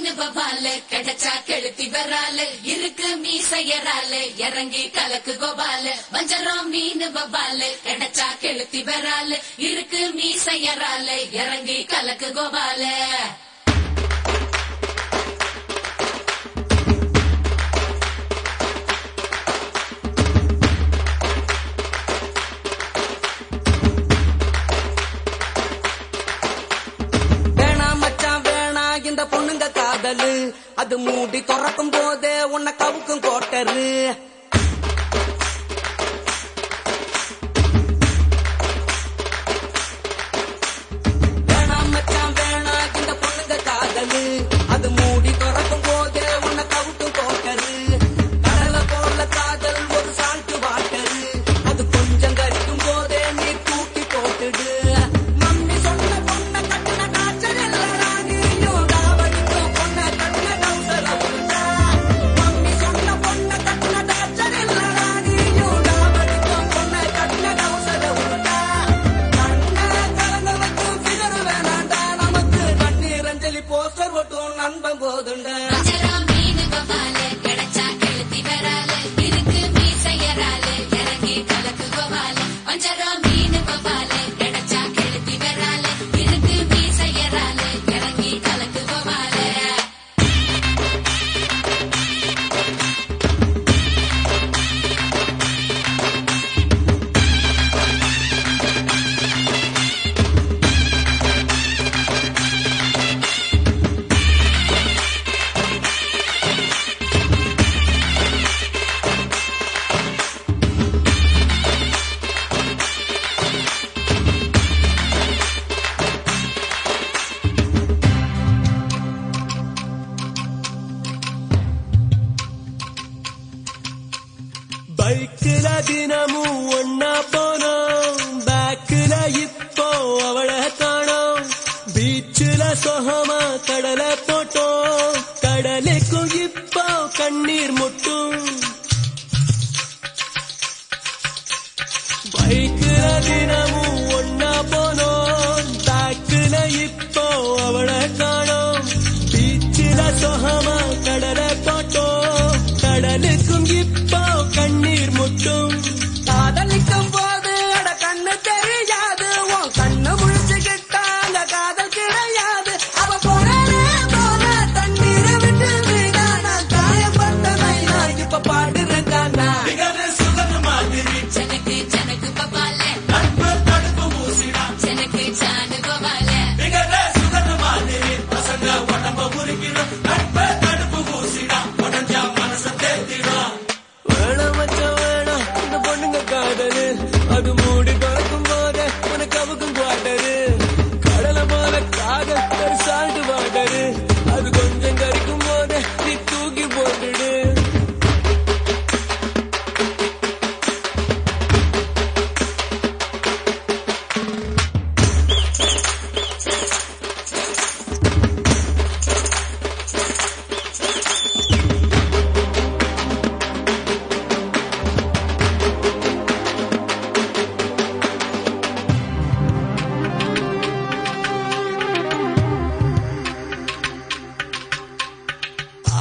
மீன் வவால கிடைச்சா கெளுத்தி வரால இருக்கு மீசையரால இறங்கி கலக்கு கோபால வஞ்சரம் மீன் வவால கிடைச்சா கெளுத்தி வரால இருக்கு மீசையரால இறங்கி கலக்கு கோபால பொண்ணுங்க காதலு அது மூடி துறக்கும் போதே உன்னை கவுக்கும் கோட்டரு வேணாம் மச்சான் வேணா இந்த பொண்ணுங்க காதலு அது மூடி துறக்கும் போதே உன்னை கவுக்கும் கோட்டரு கடலை போல காதல் ஒரு சால்ட்டு வாட்டரு அது கொஞ்சம் கரிக்கும் போதே நீ தூக்கி போட்டுடு மம்மி சொன்ன பொண்ணை கட்டின காய்ச்சல் இல்லடா நண்பன் போதுண்ட மீன் வவால கிடைச்சா கெளுத்தி வரால இருக்கு மீசையரால இறங்கி கலக்கு கோபால வஞ்சரம் மீன் வவால கிடைச்சா கெளுத்தி வரால இருக்கு மீசையரால இறங்கி கலக்கு கோபால பைக்கில தினமும் ஒன்னா போனோம் பேக்கில இப்போ அவளை காணோம் பீச்சில சொகமா கடலை போட்டோம் கடலுக்கும் இப்போ கண்ணீர் முட்டும் பைக்கில தினமும் ஒன்னா போனோம் பேக்கில இப்போ அவளை காணோம் பீச்சில சொகமா கடலை போட்டோம் கடலுக்கும் இப்போ கண்ணீர் முட்டும் காதலிக்கும் போது அட கண்ணு தெரியாது உன் கண்ணு முழிச்சுக்கிட்டா அந்த காதல் கிடையாது அவ போறானே போல தண்ணீரை விட்டு வீடா நான் காயப்பட்ட மைனா இப்ப பாடுறேன் தானா சுகந்த மாதிரி ஜனக்கு ஜனக்கு பபால நட்பு தடுப்பு மூசிடா ஜனக்கு ஜானு கோபால சுகந்த மாதிரி பசங்க உடம்ப முறிக்கிறோம் நட்பு தடுப்பு மூசிடா உடஞ்சா மனச தேத்திடும் காதலு அது மூடி திறக்கும் போதே உனக்கு அவுக்கும் குவாட்டரு கடலை போல காதல் ஒரு சால்ட் வாட்டரு அது கொஞ்சம் கரிக்கும் போதே நீ தூக்கி போட்டுடு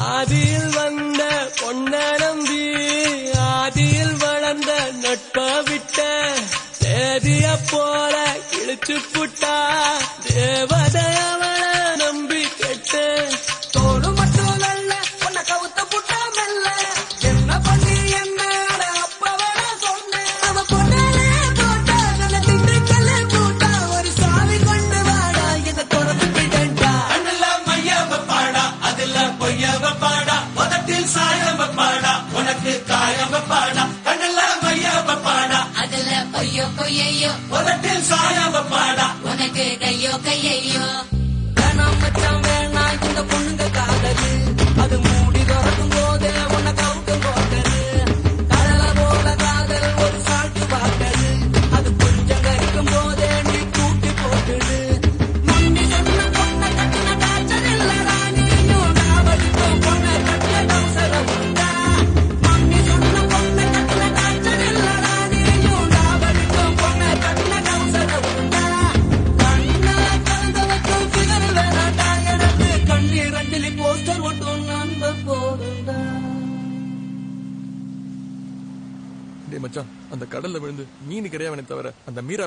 ஆதியில் வந்த பொன்ன நம்பி ஆதியில் வளர்ந்த நட்ப விட்ட தேதிய போல இழுச்சு புட்டா தேவதையவள நம்பி கெட்ட தோடு மட்டும் நல்ல உன்னை கவுத்த புட்டா மெல்ல என்ன பண்ணி என்ன அப்பவள சொன்னேன் அவ பொண்ணே போட்டா நல்ல திண்டுக்கல்ல போட்டா ஒரு சாவி கொண்டு வாடா இதை தொடர்ந்து பிடண்டா அண்ணல மையவ பாடா அதுல பொய்யவ பாடா உதட்டில் சாயவ பாடா உனக்கு காயவ பாடா கண்ணல மையவ பாடா அதுல பொய்யோ பொய்யையோ உதட்டில் சாயவ பாடா உனக்கு கையோ கையையோ ரொம்ப போதும்டா. டேய் மச்சான், அந்த கடல்ல விழுந்து மீன் கிடையாவனே தவிர அந்த மீரா